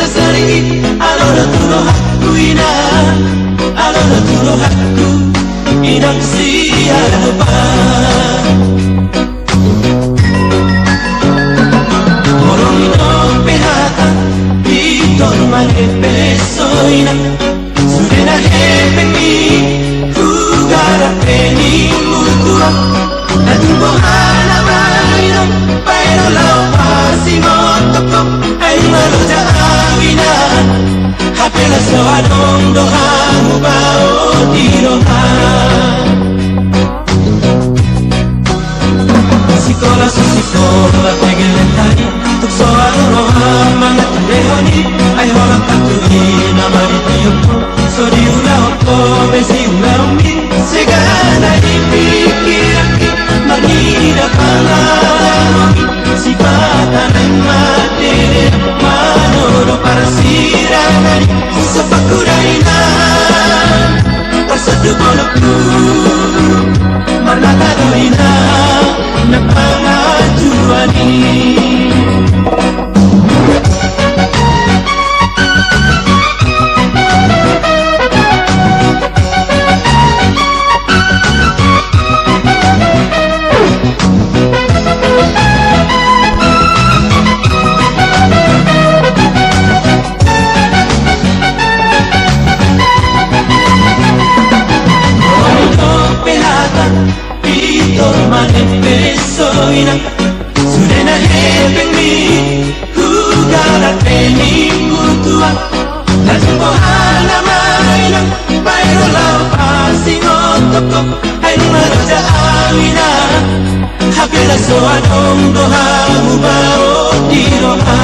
sarigi alona tulo haku ina alona tulo haku inang siya pa morong ino pehata pitor mane peso ina surena hepemi kugara peni mutua natumbo hana maino pero lao pasimotoko ay maroja awina hapela so adong doha mubao diroha sikola tegelentari tuk so aroha mangat lehoni ay hola takuri namari tiyoko so diula hoko besi ula umi segana dipikiraki manira pangalangi sifatan ay matere manoro para siranari sapakuraina pasadu bolokku marnatadoina napangajuani Surena hepemi kugara peni mutua Natumbo hana maina Pairo lao pasingotoko Ay maroja awina Hapela so adong doha Mubao diroha